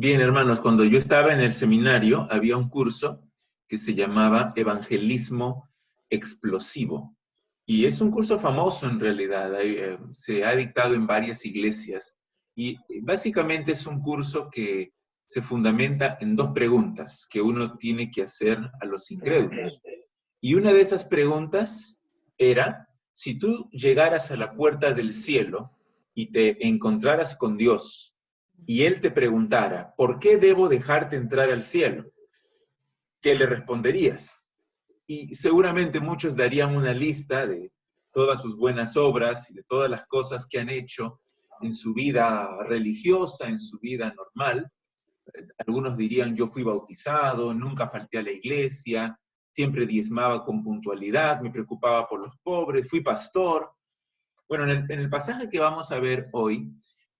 Bien, hermanos, cuando yo estaba en el seminario había un curso que se llamaba Evangelismo Explosivo. Y es un curso famoso en realidad, se ha dictado en varias iglesias. Y básicamente es un curso que se fundamenta en dos preguntas que uno tiene que hacer a los incrédulos. Y una de esas preguntas era, si tú llegaras a la puerta del cielo y te encontraras con Dios, y Él te preguntara, ¿por qué debo dejarte entrar al cielo? ¿Qué le responderías? Y seguramente muchos darían una lista de todas sus buenas obras y de todas las cosas que han hecho en su vida religiosa, en su vida normal. Algunos dirían, yo fui bautizado, nunca falté a la iglesia, siempre diezmaba con puntualidad, me preocupaba por los pobres, fui pastor. Bueno, en el pasaje que vamos a ver hoy,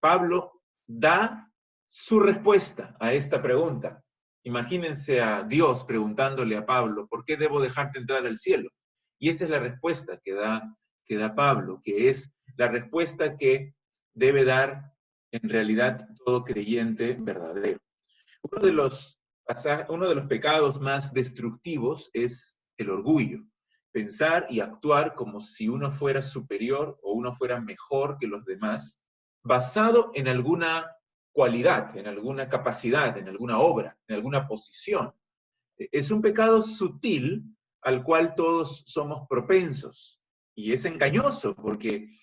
Pablo da su respuesta a esta pregunta. Imagínense a Dios preguntándole a Pablo, ¿por qué debo dejarte entrar al cielo? Y esta es la respuesta que da Pablo, que es la respuesta que debe dar en realidad todo creyente verdadero. Uno de los pecados más destructivos es el orgullo. Pensar y actuar como si uno fuera superior o uno fuera mejor que los demás, basado en alguna cualidad, en alguna capacidad, en alguna obra, en alguna posición. Es un pecado sutil al cual todos somos propensos. Y es engañoso porque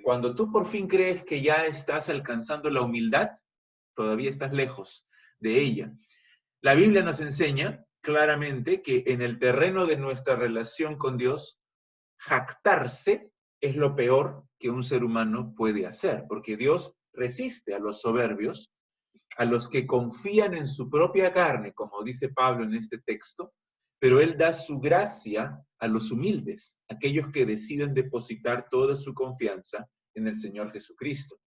cuando tú por fin crees que ya estás alcanzando la humildad, todavía estás lejos de ella. La Biblia nos enseña claramente que en el terreno de nuestra relación con Dios, jactarse es lo peor que un ser humano puede hacer, porque Dios resiste a los soberbios, a los que confían en su propia carne, como dice Pablo en este texto, pero Él da su gracia a los humildes, aquellos que deciden depositar toda su confianza en el Señor Jesucristo.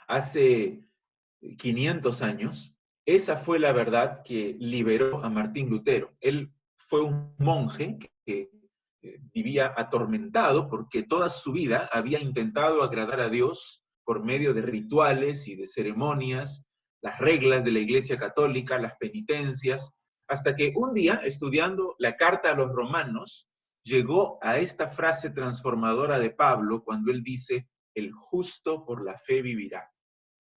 Hace 500 años, esa fue la verdad que liberó a Martín Lutero. Él fue un monje que vivía atormentado porque toda su vida había intentado agradar a Dios por medio de rituales y de ceremonias, las reglas de la Iglesia Católica, las penitencias, hasta que un día, estudiando la carta a los romanos, llegó a esta frase transformadora de Pablo cuando él dice, el justo por la fe vivirá.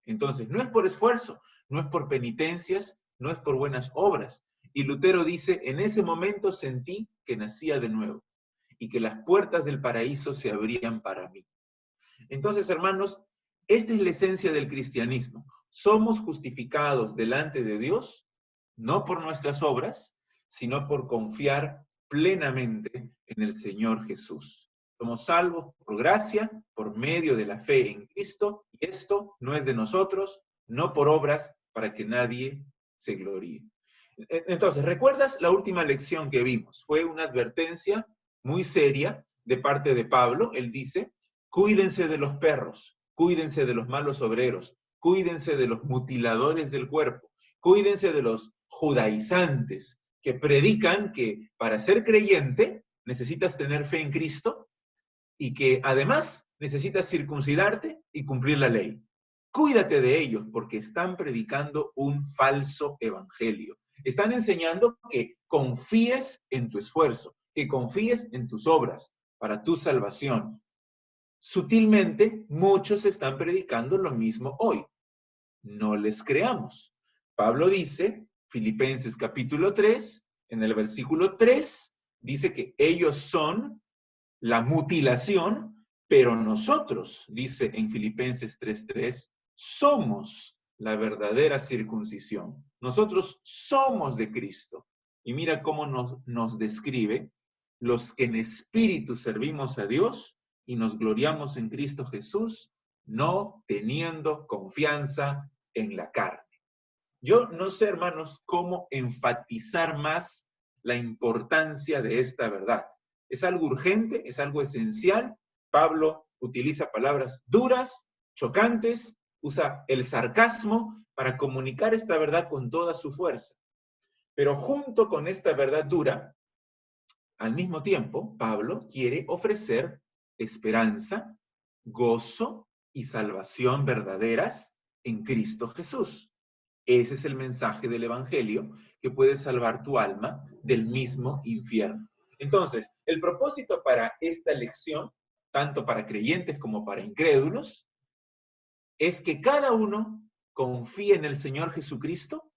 Entonces, no es por esfuerzo, no es por penitencias, no es por buenas obras. Y Lutero dice, en ese momento sentí que nacía de nuevo y que las puertas del paraíso se abrían para mí. Entonces, hermanos, esta es la esencia del cristianismo. Somos justificados delante de Dios, no por nuestras obras, sino por confiar plenamente en el Señor Jesús. Somos salvos por gracia, por medio de la fe en Cristo, y esto no es de nosotros, no por obras, para que nadie se gloríe. Entonces, ¿recuerdas la última lección que vimos? Fue una advertencia muy seria de parte de Pablo. Él dice, cuídense de los perros, cuídense de los malos obreros, cuídense de los mutiladores del cuerpo, cuídense de los judaizantes que predican que para ser creyente necesitas tener fe en Cristo y que además necesitas circuncidarte y cumplir la ley. Cuídate de ellos porque están predicando un falso evangelio. Están enseñando que confíes en tu esfuerzo, que confíes en tus obras para tu salvación. Sutilmente, muchos están predicando lo mismo hoy. No les creamos. Pablo dice, Filipenses capítulo 3, en el versículo 3, dice que ellos son la mutilación, pero nosotros, dice en Filipenses 3:3, somos la verdadera circuncisión. Nosotros somos de Cristo. Y mira cómo nos describe los que en espíritu servimos a Dios y nos gloriamos en Cristo Jesús, no teniendo confianza en la carne. Yo no sé, hermanos, cómo enfatizar más la importancia de esta verdad. Es algo urgente, es algo esencial. Pablo utiliza palabras duras, chocantes, usa el sarcasmo para comunicar esta verdad con toda su fuerza. Pero junto con esta verdad dura, al mismo tiempo, Pablo quiere ofrecer esperanza, gozo y salvación verdaderas en Cristo Jesús. Ese es el mensaje del Evangelio que puede salvar tu alma del mismo infierno. Entonces, el propósito para esta lección, tanto para creyentes como para incrédulos, es que cada uno confíe en el Señor Jesucristo,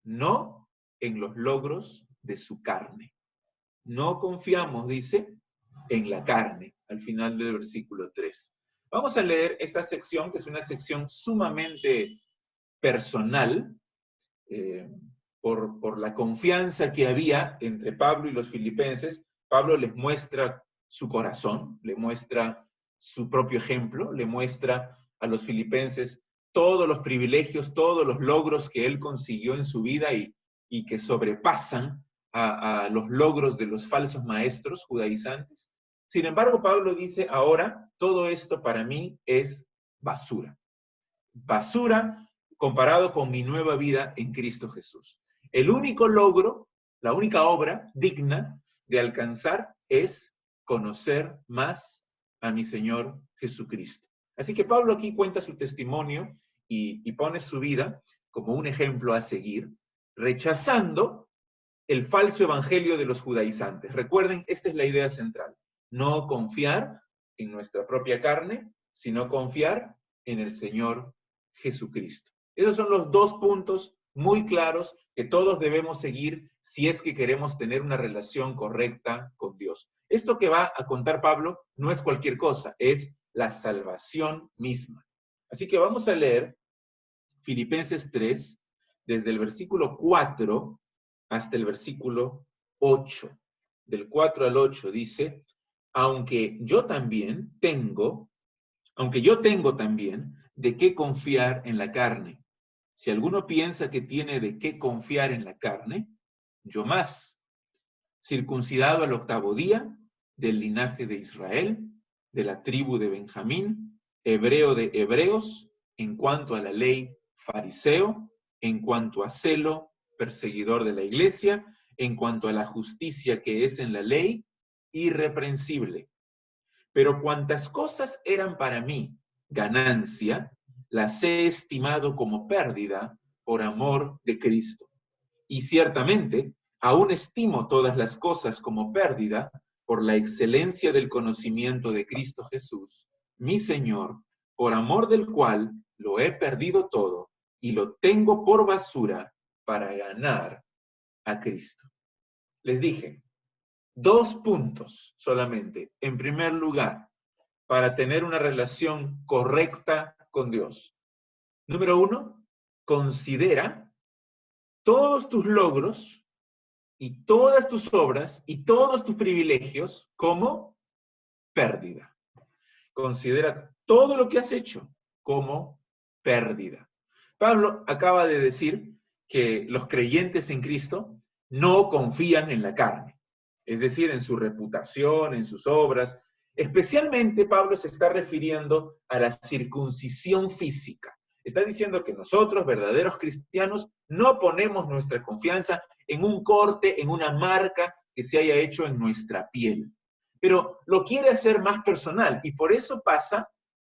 no en los logros de su carne. No confiamos, dice, en la carne, al final del versículo 3. Vamos a leer esta sección, que es una sección sumamente personal, por la confianza que había entre Pablo y los filipenses. Pablo les muestra su corazón, le muestra su propio ejemplo, le muestra a los filipenses todos los privilegios, todos los logros que él consiguió en su vida y que sobrepasan a los logros de los falsos maestros judaizantes. Sin embargo, Pablo dice, ahora todo esto para mí es basura. Basura comparado con mi nueva vida en Cristo Jesús. El único logro, la única obra digna de alcanzar es conocer más a mi Señor Jesucristo. Así que Pablo aquí cuenta su testimonio y pone su vida como un ejemplo a seguir, rechazando el falso evangelio de los judaizantes. Recuerden, esta es la idea central. No confiar en nuestra propia carne, sino confiar en el Señor Jesucristo. Esos son los dos puntos muy claros que todos debemos seguir si es que queremos tener una relación correcta con Dios. Esto que va a contar Pablo no es cualquier cosa, es la salvación misma. Así que vamos a leer Filipenses 3, desde el versículo 4 hasta el versículo 8. Del 4 al 8 dice, aunque yo tengo también de qué confiar en la carne. Si alguno piensa que tiene de qué confiar en la carne, yo más, circuncidado al 8º día, del linaje de Israel, de la tribu de Benjamín, hebreo de hebreos, en cuanto a la ley, fariseo, en cuanto a celo, perseguidor de la iglesia, en cuanto a la justicia que es en la ley, irreprensible. Pero cuantas cosas eran para mí ganancia, las he estimado como pérdida por amor de Cristo. Y ciertamente, aún estimo todas las cosas como pérdida por la excelencia del conocimiento de Cristo Jesús, mi Señor, por amor del cual lo he perdido todo y lo tengo por basura para ganar a Cristo. Les dije, 2 puntos solamente. En primer lugar, para tener una relación correcta con Dios. Número 1, considera todos tus logros y todas tus obras y todos tus privilegios como pérdida. Considera todo lo que has hecho como pérdida. Pablo acaba de decir que los creyentes en Cristo no confían en la carne, es decir, en su reputación, en sus obras. Especialmente Pablo se está refiriendo a la circuncisión física. Está diciendo que nosotros, verdaderos cristianos, no ponemos nuestra confianza en un corte, en una marca que se haya hecho en nuestra piel. Pero lo quiere hacer más personal y por eso pasa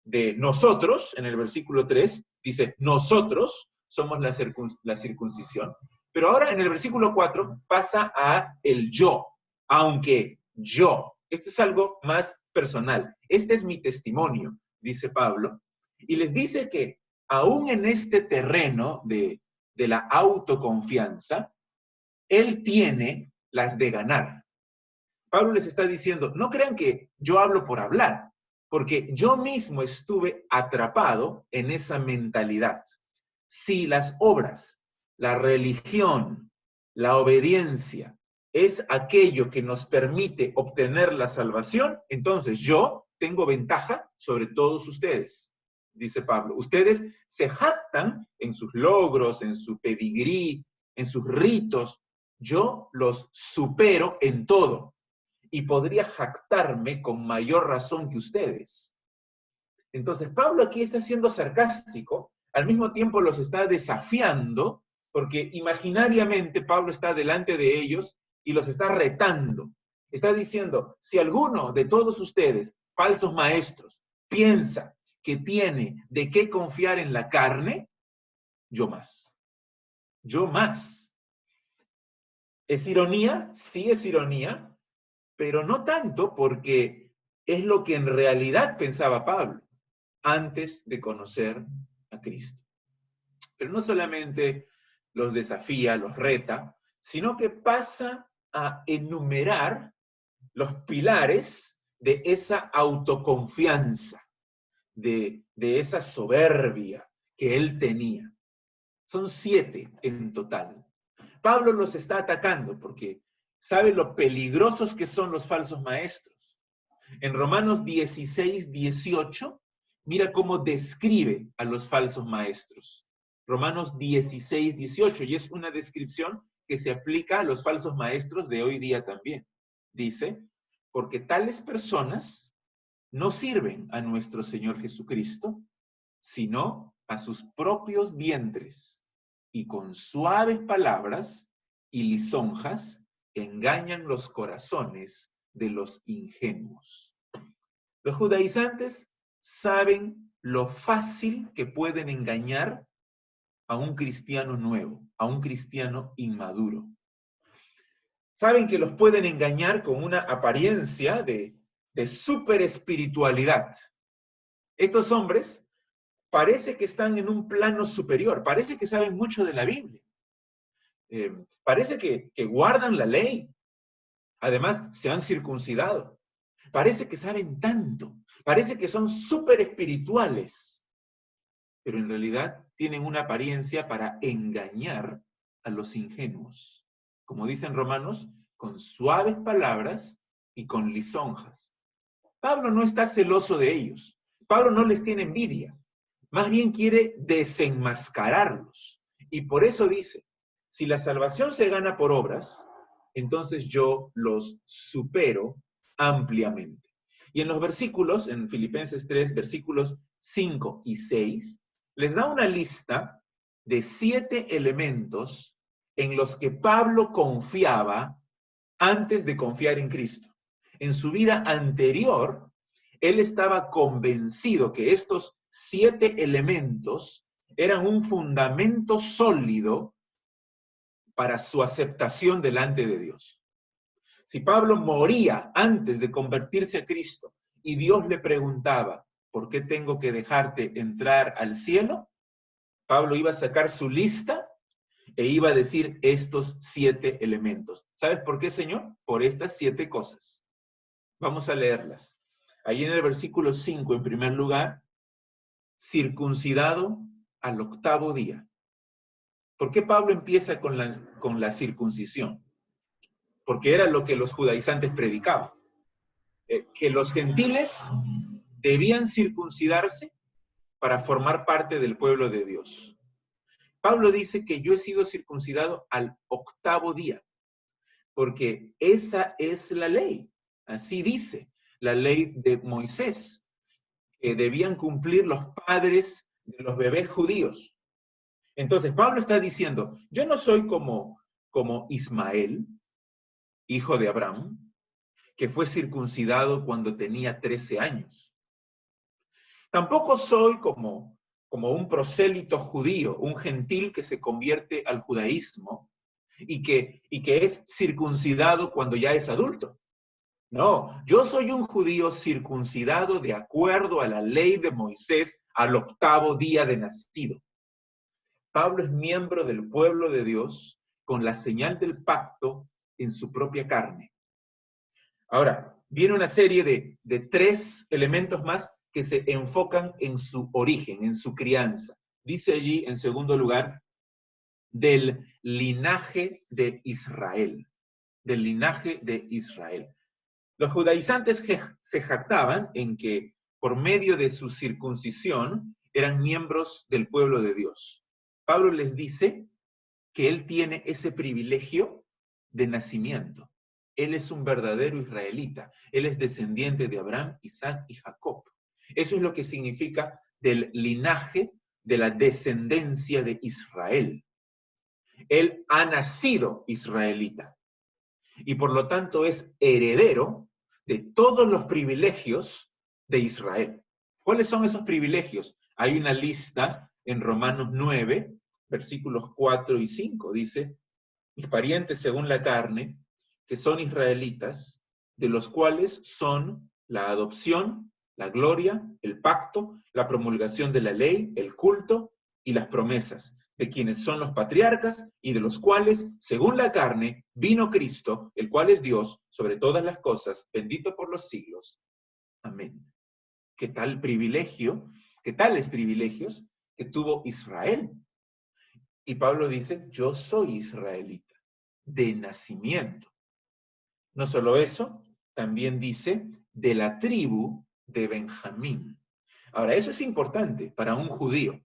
de nosotros, en el versículo 3, dice, nosotros somos la circuncisión, pero ahora en el versículo 4 pasa a el yo, aunque yo. Esto es algo más personal. Este es mi testimonio, dice Pablo, y les dice que aún en este terreno de la autoconfianza, él tiene las de ganar. Pablo les está diciendo, no crean que yo hablo por hablar, porque yo mismo estuve atrapado en esa mentalidad. Si las obras, la religión, la obediencia es aquello que nos permite obtener la salvación, entonces yo tengo ventaja sobre todos ustedes, dice Pablo. Ustedes se jactan en sus logros, en su pedigrí, en sus ritos. Yo los supero en todo y podría jactarme con mayor razón que ustedes. Entonces, Pablo aquí está siendo sarcástico, al mismo tiempo los está desafiando, porque imaginariamente Pablo está delante de ellos y los está retando. Está diciendo, si alguno de todos ustedes, falsos maestros, piensa que tiene de qué confiar en la carne, yo más. yo más. ¿Es ironía? Sí es ironía, pero no tanto porque es lo que en realidad pensaba Pablo antes de conocer a Cristo. Pero no solamente los desafía, los reta, sino que pasa a enumerar los pilares de esa autoconfianza, de esa soberbia que él tenía. Son 7 en total. Pablo los está atacando porque sabe lo peligrosos que son los falsos maestros. En Romanos 16, 18, mira cómo describe a los falsos maestros. Romanos 16, 18, y es una descripción que se aplica a los falsos maestros de hoy día también. Dice, porque tales personas no sirven a nuestro Señor Jesucristo, sino a sus propios vientres, y con suaves palabras y lisonjas engañan los corazones de los ingenuos. Los judaizantes saben lo fácil que pueden engañar a un cristiano nuevo, a un cristiano inmaduro. Saben que los pueden engañar con una apariencia de super espiritualidad. Estos hombres parece que están en un plano superior, parece que saben mucho de la Biblia, parece que guardan la ley, además se han circuncidado, parece que saben tanto, parece que son súper espirituales, pero en realidad tienen una apariencia para engañar a los ingenuos. Como dicen Romanos, con suaves palabras y con lisonjas. Pablo no está celoso de ellos, Pablo no les tiene envidia, más bien quiere desenmascararlos. Y por eso dice, si la salvación se gana por obras, entonces yo los supero ampliamente. Y en los versículos, en Filipenses 3, versículos 5 y 6, les da una lista de 7 elementos en los que Pablo confiaba antes de confiar en Cristo. En su vida anterior, él estaba convencido que estos 7 elementos eran un fundamento sólido para su aceptación delante de Dios. Si Pablo moría antes de convertirse a Cristo y Dios le preguntaba, ¿por qué tengo que dejarte entrar al cielo? Pablo iba a sacar su lista e iba a decir estos 7 elementos. ¿Sabes por qué, Señor? Por estas 7 cosas. Vamos a leerlas. Ahí en el versículo 5, en primer lugar, circuncidado al 8º día. ¿Por qué Pablo empieza con la circuncisión? Porque era lo que los judaizantes predicaban. Que los gentiles debían circuncidarse para formar parte del pueblo de Dios. Pablo dice que yo he sido circuncidado al 8º día, porque esa es la ley. Así dice la ley de Moisés, que debían cumplir los padres de los bebés judíos. Entonces, Pablo está diciendo, yo no soy como Ismael, hijo de Abraham, que fue circuncidado cuando tenía 13 años. Tampoco soy como un prosélito judío, un gentil que se convierte al judaísmo y que es circuncidado cuando ya es adulto. No, yo soy un judío circuncidado de acuerdo a la ley de Moisés al 8º día de nacido. Pablo es miembro del pueblo de Dios con la señal del pacto en su propia carne. Ahora, viene una serie de 3 elementos más que se enfocan en su origen, en su crianza. Dice allí, en segundo lugar, del linaje de Israel. Del linaje de Israel. Los judaizantes se jactaban en que por medio de su circuncisión eran miembros del pueblo de Dios. Pablo les dice que él tiene ese privilegio de nacimiento. Él es un verdadero israelita. Él es descendiente de Abraham, Isaac y Jacob. Eso es lo que significa del linaje, de la descendencia de Israel. Él ha nacido israelita y por lo tanto es heredero de todos los privilegios de Israel. ¿Cuáles son esos privilegios? Hay una lista en Romanos 9 versículos 4 y 5. Dice, mis parientes según la carne, que son israelitas, de los cuales son la adopción, la gloria, el pacto, la promulgación de la ley, el culto y las promesas, de quienes son los patriarcas y de los cuales, según la carne, vino Cristo, el cual es Dios sobre todas las cosas, bendito por los siglos. Amén. ¿Qué tal privilegio, qué tales privilegios que tuvo Israel? Y Pablo dice, yo soy israelita, de nacimiento. No solo eso, también dice, de la tribu de Benjamín. Ahora, eso es importante para un judío.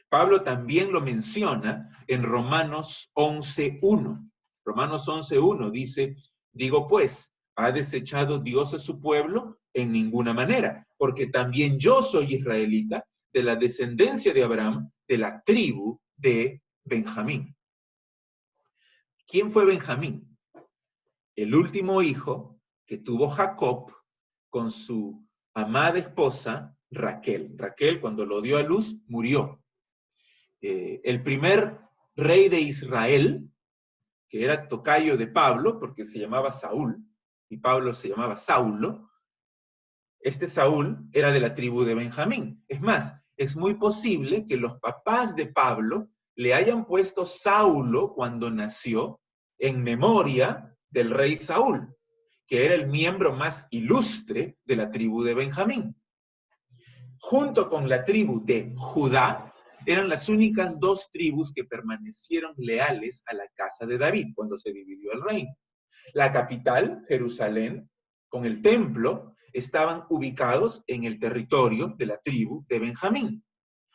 Pablo también lo menciona en Romanos 11:1. Romanos 11:1 dice, digo pues, ¿ha desechado Dios a su pueblo? En ninguna manera, porque también yo soy israelita, de la descendencia de Abraham, de la tribu de Benjamín. ¿Quién fue Benjamín? El último hijo que tuvo Jacob con su amada esposa Raquel. Raquel, cuando lo dio a luz, murió. El primer rey de Israel, que era tocayo de Pablo, porque se llamaba Saúl, y Pablo se llamaba Saulo, este Saúl era de la tribu de Benjamín. Es más, es muy posible que los papás de Pablo le hayan puesto Saulo cuando nació en memoria del rey Saúl, que era el miembro más ilustre de la tribu de Benjamín. Junto con la tribu de Judá, eran las únicas dos tribus que permanecieron leales a la casa de David cuando se dividió el reino. La capital, Jerusalén, con el templo, estaban ubicados en el territorio de la tribu de Benjamín.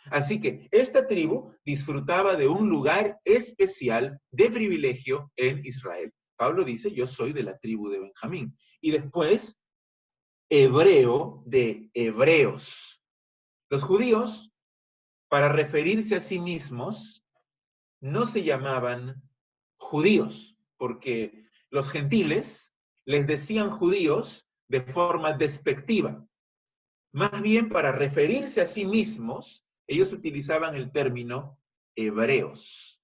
Así que esta tribu disfrutaba de un lugar especial de privilegio en Israel. Pablo dice, yo soy de la tribu de Benjamín. Y después, hebreo de hebreos. Los judíos, para referirse a sí mismos, no se llamaban judíos, porque los gentiles les decían judíos de forma despectiva. Más bien, para referirse a sí mismos, ellos utilizaban el término hebreos,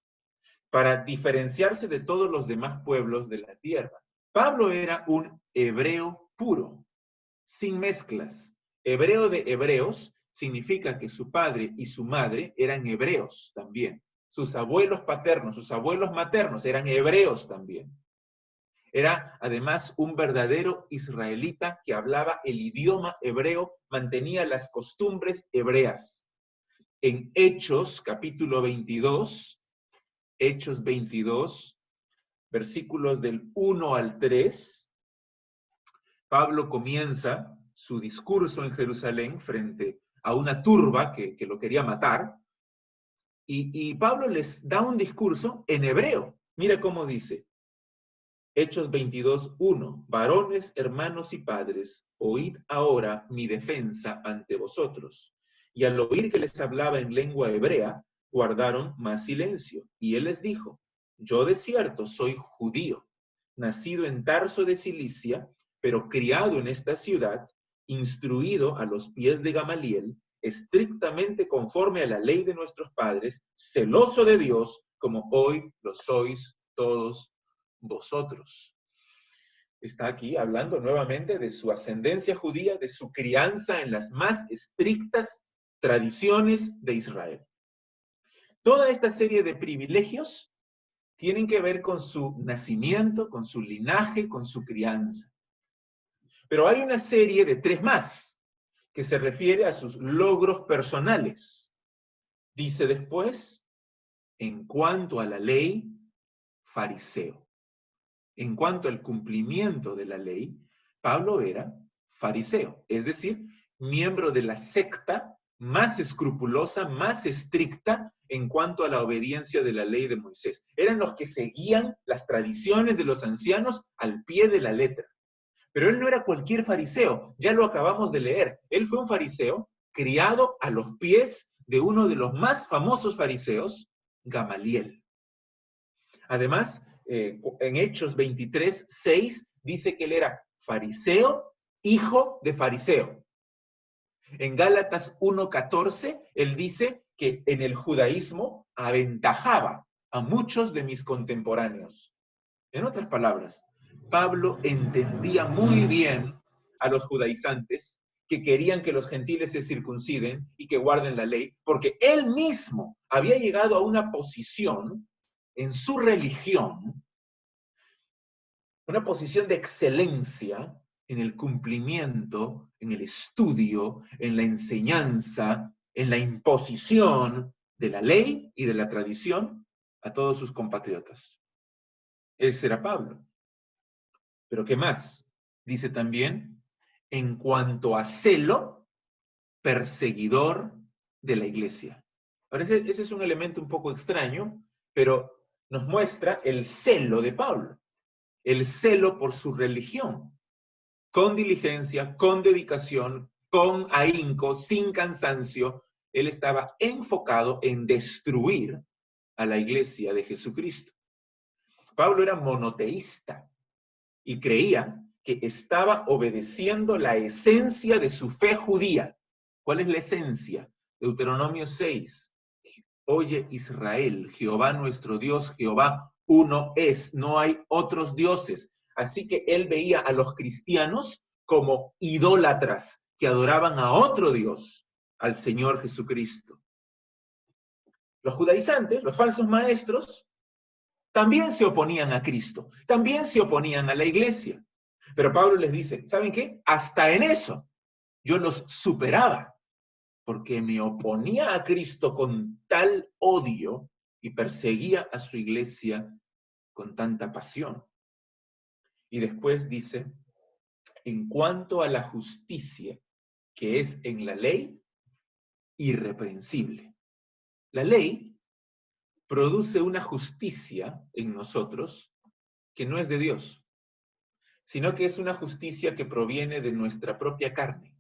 para diferenciarse de todos los demás pueblos de la tierra. Pablo era un hebreo puro, sin mezclas. Hebreo de hebreos significa que su padre y su madre eran hebreos también. Sus abuelos paternos, sus abuelos maternos eran hebreos también. Era además un verdadero israelita que hablaba el idioma hebreo, mantenía las costumbres hebreas. En Hechos, capítulo 22, Hechos 22, versículos del 1 al 3, Pablo comienza su discurso en Jerusalén frente a una turba que lo quería matar, y Pablo les da un discurso en hebreo. Mira cómo dice, Hechos 22:1, varones, hermanos y padres, oíd ahora mi defensa ante vosotros. Y al oír que les hablaba en lengua hebrea, guardaron más silencio. Y él les dijo, yo de cierto soy judío, nacido en Tarso de Cilicia, pero criado en esta ciudad, instruido a los pies de Gamaliel, estrictamente conforme a la ley de nuestros padres, celoso de Dios, como hoy lo sois todos vosotros. Está aquí hablando nuevamente de su ascendencia judía, de su crianza en las más estrictas tradiciones de Israel. Toda esta serie de privilegios tienen que ver con su nacimiento, con su linaje, con su crianza. Pero hay una serie de 3 más que se refiere a sus logros personales. Dice después, en cuanto a la ley, fariseo. En cuanto al cumplimiento de la ley, Pablo era fariseo, es decir, miembro de la secta más escrupulosa, más estricta en cuanto a la obediencia de la ley de Moisés. Eran los que seguían las tradiciones de los ancianos al pie de la letra. Pero él no era cualquier fariseo, ya lo acabamos de leer. Él fue un fariseo criado a los pies de uno de los más famosos fariseos, Gamaliel. Además, en Hechos 23:6 dice que él era fariseo, hijo de fariseo. En Gálatas 1:14, él dice que en el judaísmo aventajaba a muchos de mis contemporáneos. En otras palabras, Pablo entendía muy bien a los judaizantes que querían que los gentiles se circunciden y que guarden la ley, porque él mismo había llegado a una posición en su religión, una posición de excelencia en el cumplimiento, en el estudio, en la enseñanza, en la imposición de la ley y de la tradición a todos sus compatriotas. Ese era Pablo. Pero ¿qué más? Dice también, en cuanto a celo, perseguidor de la iglesia. Ahora, ese es un elemento un poco extraño, pero nos muestra el celo de Pablo, el celo por su religión, con diligencia, con dedicación, con ahínco, sin cansancio. Él estaba enfocado en destruir a la iglesia de Jesucristo. Pablo era monoteísta y creía que estaba obedeciendo la esencia de su fe judía. ¿Cuál es la esencia? Deuteronomio 6. Oye Israel, Jehová nuestro Dios, Jehová uno es, no hay otros dioses. Así que él veía a los cristianos como idólatras que adoraban a otro Dios, al Señor Jesucristo. Los judaizantes, los falsos maestros, también se oponían a Cristo, también se oponían a la iglesia. Pero Pablo les dice, ¿saben qué? Hasta en eso yo los superaba, porque me oponía a Cristo con tal odio y perseguía a su iglesia con tanta pasión. Y después dice, en cuanto a la justicia que es en la ley, irreprensible. La ley produce una justicia en nosotros que no es de Dios, sino que es una justicia que proviene de nuestra propia carne.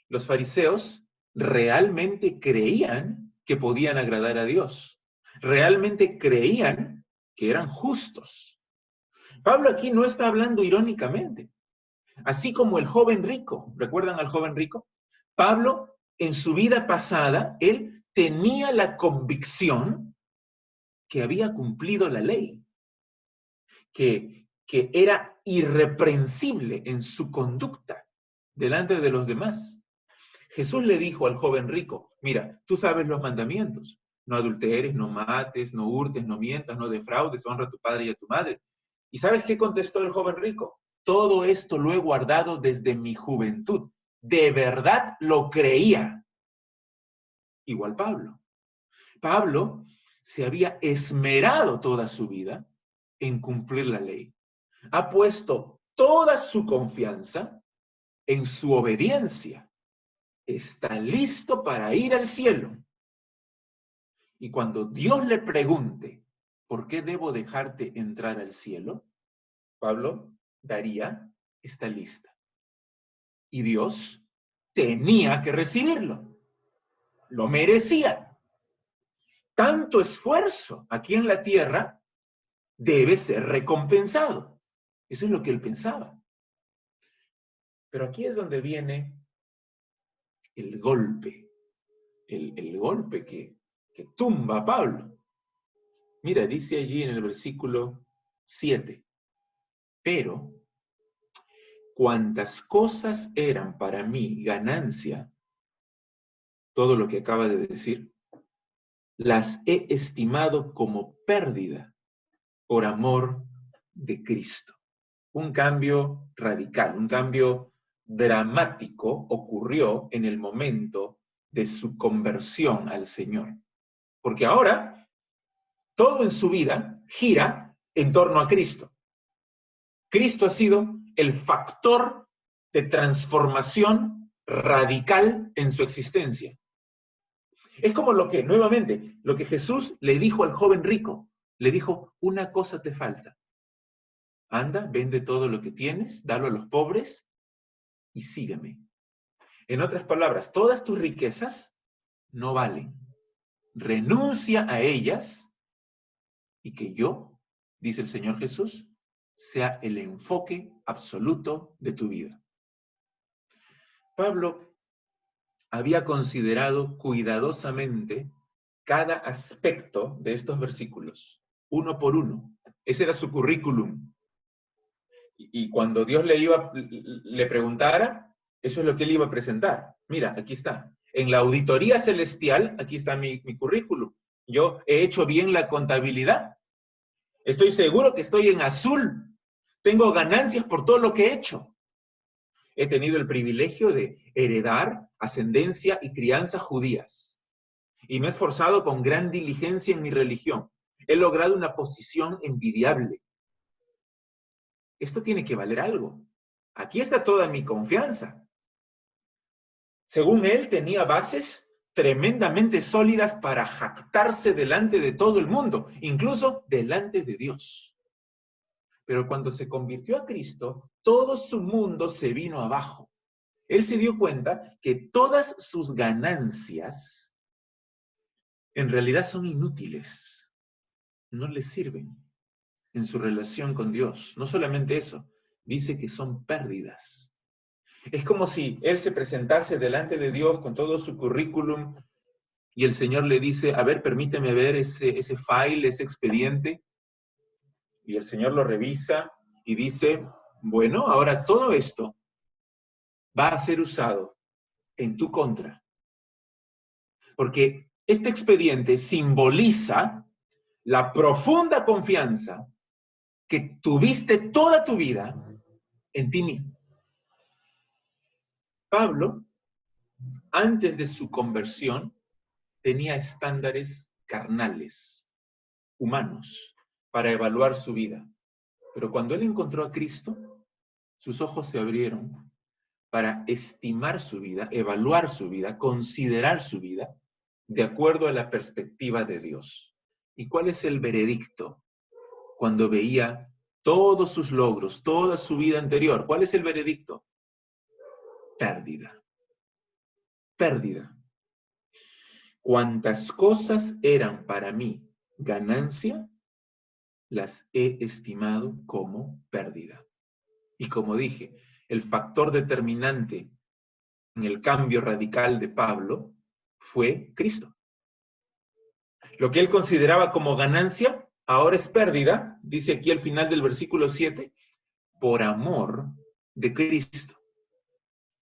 Los fariseos realmente creían que podían agradar a Dios. Realmente creían que eran justos. Pablo aquí no está hablando irónicamente. Así como el joven rico, ¿recuerdan al joven rico? Pablo, en su vida pasada, él tenía la convicción que había cumplido la ley, que era irreprensible en su conducta delante de los demás. Jesús le dijo al joven rico, mira, tú sabes los mandamientos, no adulteres, no mates, no hurtes, no mientas, no defraudes, honra a tu padre y a tu madre. ¿Y sabes qué contestó el joven rico? Todo esto lo he guardado desde mi juventud. De verdad lo creía. Igual Pablo. Pablo se había esmerado toda su vida en cumplir la ley. Ha puesto toda su confianza en su obediencia. Está listo para ir al cielo. Y cuando Dios le pregunte, ¿por qué debo dejarte entrar al cielo? Pablo daría esta lista. Y Dios tenía que recibirlo. Lo merecía. Tanto esfuerzo aquí en la tierra debe ser recompensado. Eso es lo que él pensaba. Pero aquí es donde viene el golpe. El golpe que tumba a Pablo. Mira, dice allí en el versículo 7. Pero cuantas cosas eran para mí ganancia, todo lo que acaba de decir, las he estimado como pérdida por amor de Cristo. Un cambio radical, un cambio dramático ocurrió en el momento de su conversión al Señor. Porque ahora todo en su vida gira en torno a Cristo. Cristo ha sido el factor de transformación radical en su existencia. Es como nuevamente, lo que Jesús le dijo al joven rico. Le dijo, una cosa te falta. Anda, vende todo lo que tienes, dalo a los pobres y sígueme. En otras palabras, todas tus riquezas no valen. Renuncia a ellas y que yo, dice el Señor Jesús, sea el enfoque absoluto de tu vida. Pablo había considerado cuidadosamente cada aspecto de estos versículos, uno por uno. Ese era su currículum. Y cuando Dios le preguntara, eso es lo que él iba a presentar. Mira, aquí está. En la auditoría celestial, aquí está mi currículum. Yo he hecho bien la contabilidad. Estoy seguro que estoy en azul. Tengo ganancias por todo lo que he hecho. He tenido el privilegio de heredar ascendencia y crianza judías. Y me he esforzado con gran diligencia en mi religión. He logrado una posición envidiable. Esto tiene que valer algo. Aquí está toda mi confianza. Según él, tenía bases tremendamente sólidas para jactarse delante de todo el mundo, incluso delante de Dios. Pero cuando se convirtió a Cristo, todo su mundo se vino abajo. Él se dio cuenta que todas sus ganancias en realidad son inútiles, no le sirven en su relación con Dios. No solamente eso, dice que son pérdidas. Es como si él se presentase delante de Dios con todo su currículum y el Señor le dice, a ver, permíteme ver ese file, ese expediente. Y el Señor lo revisa y dice, bueno, ahora todo esto va a ser usado en tu contra. Porque este expediente simboliza la profunda confianza que tuviste toda tu vida en ti mismo. Pablo, antes de su conversión, tenía estándares carnales, humanos, para evaluar su vida. Pero cuando él encontró a Cristo, sus ojos se abrieron para estimar su vida, evaluar su vida, considerar su vida, de acuerdo a la perspectiva de Dios. ¿Y cuál es el veredicto? Cuando veía todos sus logros, toda su vida anterior, ¿cuál es el veredicto? Pérdida. Pérdida. Cuantas cosas eran para mí ganancia, las he estimado como pérdida. Y como dije, el factor determinante en el cambio radical de Pablo fue Cristo. Lo que él consideraba como ganancia, ahora es pérdida, dice aquí al final del versículo 7, por amor de Cristo.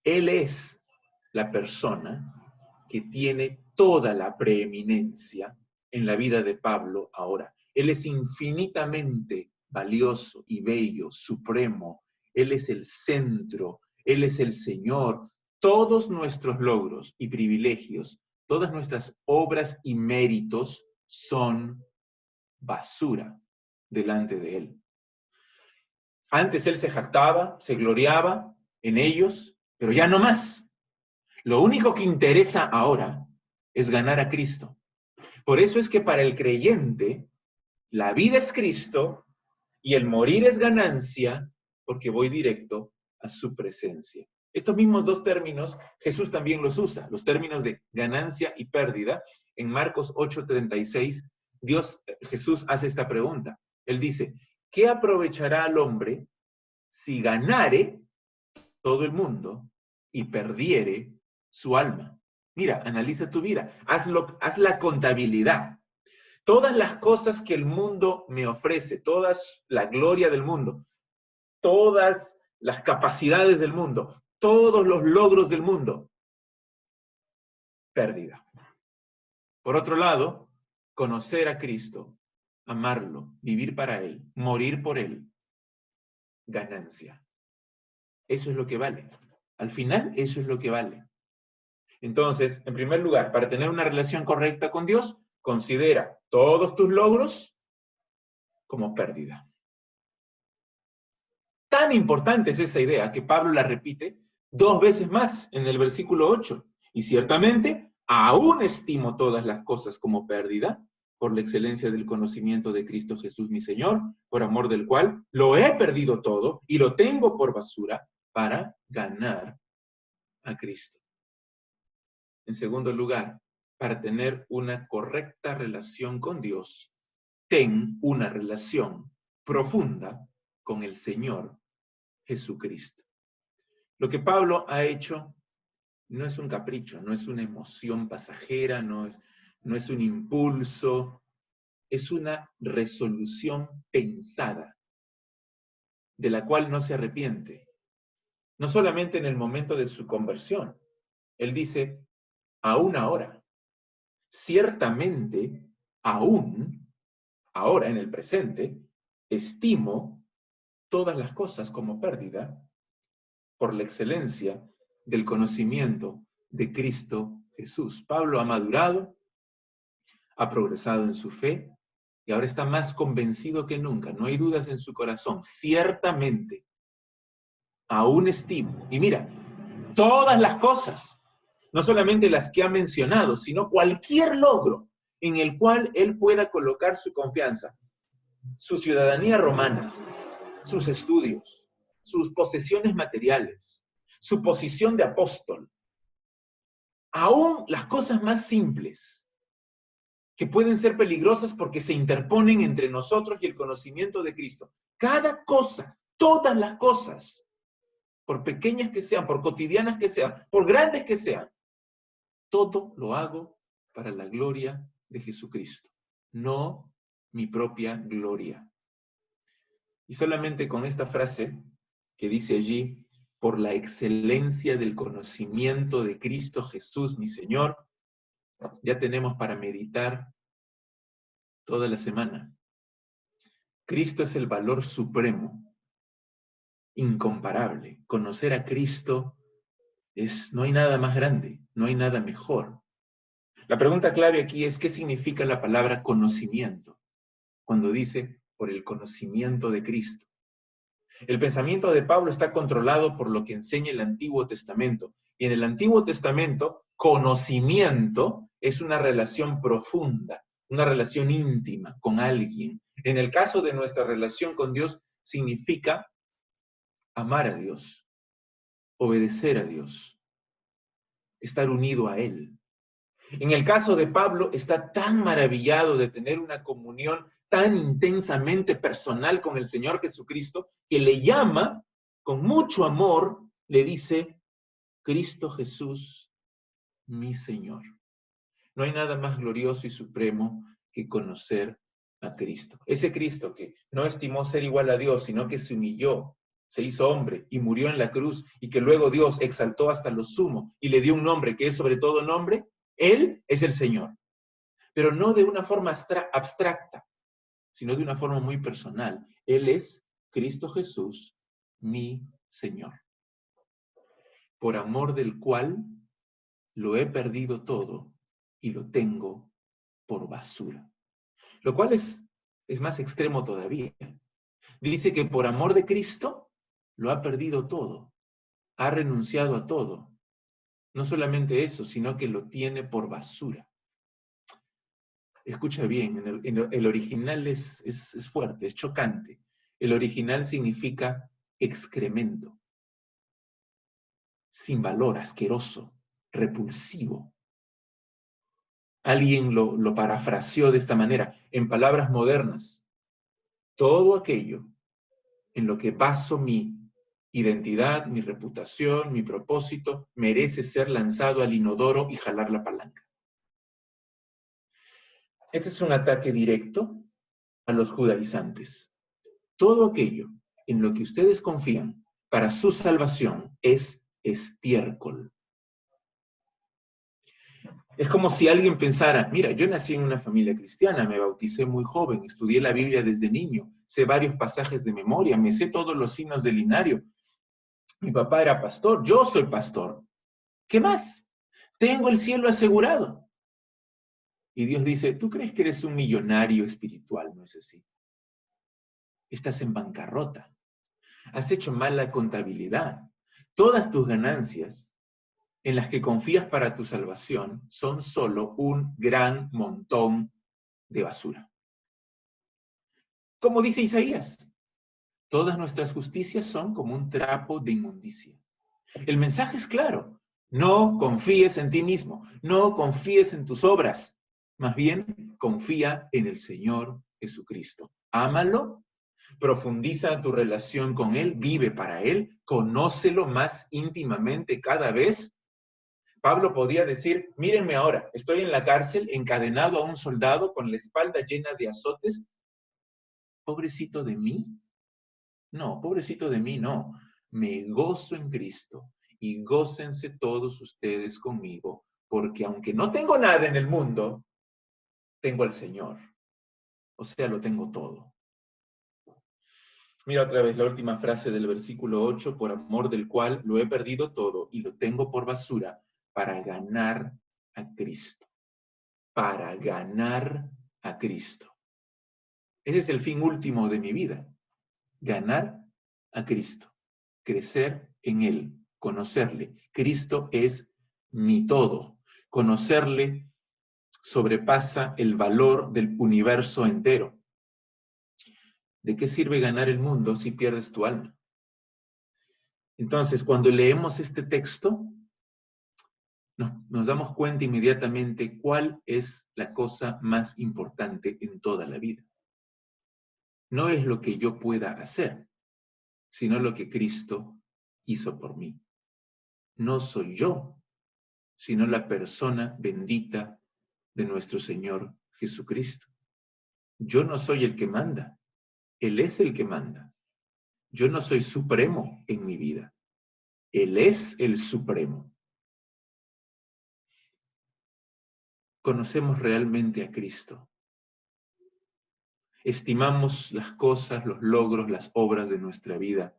Él es la persona que tiene toda la preeminencia en la vida de Pablo ahora. Él es infinitamente valioso y bello, supremo. Él es el centro, Él es el Señor. Todos nuestros logros y privilegios, todas nuestras obras y méritos son basura delante de Él. Antes Él se jactaba, se gloriaba en ellos, pero ya no más. Lo único que interesa ahora es ganar a Cristo. Por eso es que para el creyente, la vida es Cristo y el morir es ganancia, porque voy directo a su presencia. Estos mismos dos términos, Jesús también los usa, los términos de ganancia y pérdida. En Marcos 8:36, Jesús hace esta pregunta. Él dice, ¿qué aprovechará al hombre si ganare todo el mundo y perdiere su alma? Mira, analiza tu vida, haz la contabilidad. Todas las cosas que el mundo me ofrece, toda la gloria del mundo, todas las capacidades del mundo, todos los logros del mundo, pérdida. Por otro lado, conocer a Cristo, amarlo, vivir para Él, morir por Él, ganancia. Eso es lo que vale. Al final, eso es lo que vale. Entonces, en primer lugar, para tener una relación correcta con Dios, considera todos tus logros como pérdida. Tan importante es esa idea que Pablo la repite 2 veces más en el versículo 8. Y ciertamente, aún estimo todas las cosas como pérdida por la excelencia del conocimiento de Cristo Jesús mi Señor, por amor del cual lo he perdido todo y lo tengo por basura para ganar a Cristo. En segundo lugar, para tener una correcta relación con Dios, ten una relación profunda con el Señor Jesucristo. Lo que Pablo ha hecho no es un capricho, no es una emoción pasajera, no es un impulso, es una resolución pensada, de la cual no se arrepiente. No solamente en el momento de su conversión. Él dice, aún ahora, ciertamente, aún, ahora en el presente, estimo todas las cosas como pérdida por la excelencia del conocimiento de Cristo Jesús. Pablo ha madurado, ha progresado en su fe y ahora está más convencido que nunca. No hay dudas en su corazón. Ciertamente, aún estimo. Y mira, todas las cosas, no solamente las que ha mencionado, sino cualquier logro en el cual él pueda colocar su confianza, su ciudadanía romana, sus estudios, sus posesiones materiales, su posición de apóstol, aún las cosas más simples, que pueden ser peligrosas porque se interponen entre nosotros y el conocimiento de Cristo. Cada cosa, todas las cosas, por pequeñas que sean, por cotidianas que sean, por grandes que sean, todo lo hago para la gloria de Jesucristo, no mi propia gloria. Y solamente con esta frase que dice allí, por la excelencia del conocimiento de Cristo Jesús, mi Señor, ya tenemos para meditar toda la semana. Cristo es el valor supremo, incomparable. Conocer a Cristo no hay nada más grande, no hay nada mejor. La pregunta clave aquí es, ¿qué significa la palabra conocimiento? Cuando dice, por el conocimiento de Cristo. El pensamiento de Pablo está controlado por lo que enseña el Antiguo Testamento. Y en el Antiguo Testamento, conocimiento es una relación profunda, una relación íntima con alguien. En el caso de nuestra relación con Dios, significa amar a Dios, obedecer a Dios, estar unido a Él. En el caso de Pablo, está tan maravillado de tener una comunión tan intensamente personal con el Señor Jesucristo, que le llama, con mucho amor, le dice, Cristo Jesús, mi Señor. No hay nada más glorioso y supremo que conocer a Cristo. Ese Cristo que no estimó ser igual a Dios, sino que se humilló, se hizo hombre y murió en la cruz, y que luego Dios exaltó hasta lo sumo y le dio un nombre que es sobre todo nombre. Él es el Señor, pero no de una forma abstracta, sino de una forma muy personal. Él es Cristo Jesús, mi Señor, por amor del cual lo he perdido todo y lo tengo por basura. Lo cual es más extremo todavía. Dice que por amor de Cristo lo ha perdido todo, ha renunciado a todo. No solamente eso, sino que lo tiene por basura. Escucha bien, el original es fuerte, es chocante. El original significa excremento, sin valor, asqueroso, repulsivo. Alguien lo parafraseó de esta manera, en palabras modernas. Todo aquello en lo que baso mi identidad, mi reputación, mi propósito, merece ser lanzado al inodoro y jalar la palanca. Este es un ataque directo a los judaizantes. Todo aquello en lo que ustedes confían para su salvación es estiércol. Es como si alguien pensara, mira, yo nací en una familia cristiana, me bauticé muy joven, estudié la Biblia desde niño, sé varios pasajes de memoria, me sé todos los signos del linario. Mi papá era pastor, yo soy pastor. ¿Qué más? Tengo el cielo asegurado. Y Dios dice, ¿tú crees que eres un millonario espiritual? No es así. Estás en bancarrota. Has hecho mal la contabilidad. Todas tus ganancias en las que confías para tu salvación son solo un gran montón de basura. Como dice Isaías, todas nuestras justicias son como un trapo de inmundicia. El mensaje es claro. No confíes en ti mismo. No confíes en tus obras. Más bien, confía en el Señor Jesucristo. Ámalo, profundiza tu relación con Él, vive para Él, conócelo más íntimamente cada vez Pablo podía decir, mírenme ahora, estoy en la cárcel, encadenado a un soldado con la espalda llena de azotes. ¿Pobrecito de mí? No, pobrecito de mí, no. Me gozo en Cristo y gócense todos ustedes conmigo, porque aunque no tengo nada en el mundo, tengo al Señor. O sea, lo tengo todo. Mira otra vez la última frase del versículo 8, por amor del cual lo he perdido todo y lo tengo por basura para ganar a Cristo. Para ganar a Cristo. Ese es el fin último de mi vida. Ganar a Cristo. Crecer en Él. Conocerle. Cristo es mi todo. Conocerle sobrepasa el valor del universo entero. ¿De qué sirve ganar el mundo si pierdes tu alma? Entonces, cuando leemos este texto, nos damos cuenta inmediatamente cuál es la cosa más importante en toda la vida. No es lo que yo pueda hacer, sino lo que Cristo hizo por mí. No soy yo, sino la persona bendita de nuestro Señor Jesucristo. Yo no soy el que manda, Él es el que manda. Yo no soy supremo en mi vida, Él es el supremo. Conocemos realmente a Cristo. Estimamos las cosas, los logros, las obras de nuestra vida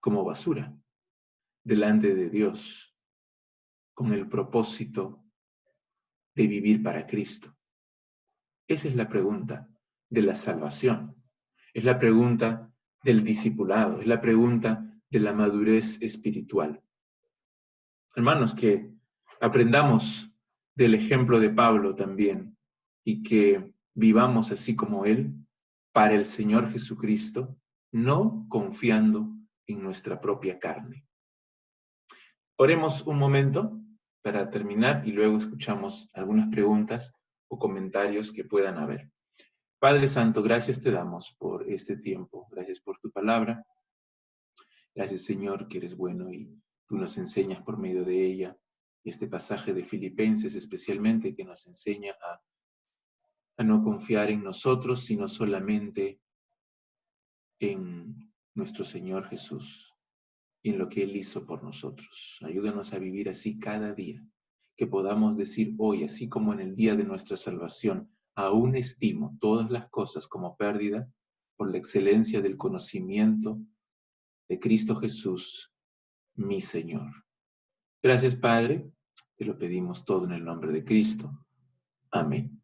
como basura delante de Dios, con el propósito de vivir para Cristo. Esa es la pregunta de la salvación. Es la pregunta del discipulado. Es la pregunta de la madurez espiritual. Hermanos, que aprendamos del ejemplo de Pablo también y que vivamos así como él para el Señor Jesucristo, no confiando en nuestra propia carne. Oremos un momento para terminar y luego escuchamos algunas preguntas o comentarios que puedan haber. Padre Santo, gracias te damos por este tiempo. Gracias por tu palabra. Gracias, Señor, que eres bueno y tú nos enseñas por medio de ella. Este pasaje de Filipenses especialmente que nos enseña a no confiar en nosotros, sino solamente en nuestro Señor Jesús y en lo que Él hizo por nosotros. Ayúdanos a vivir así cada día, que podamos decir hoy, así como en el día de nuestra salvación, aún estimo todas las cosas como pérdida por la excelencia del conocimiento de Cristo Jesús, mi Señor. Gracias, Padre, te lo pedimos todo en el nombre de Cristo. Amén.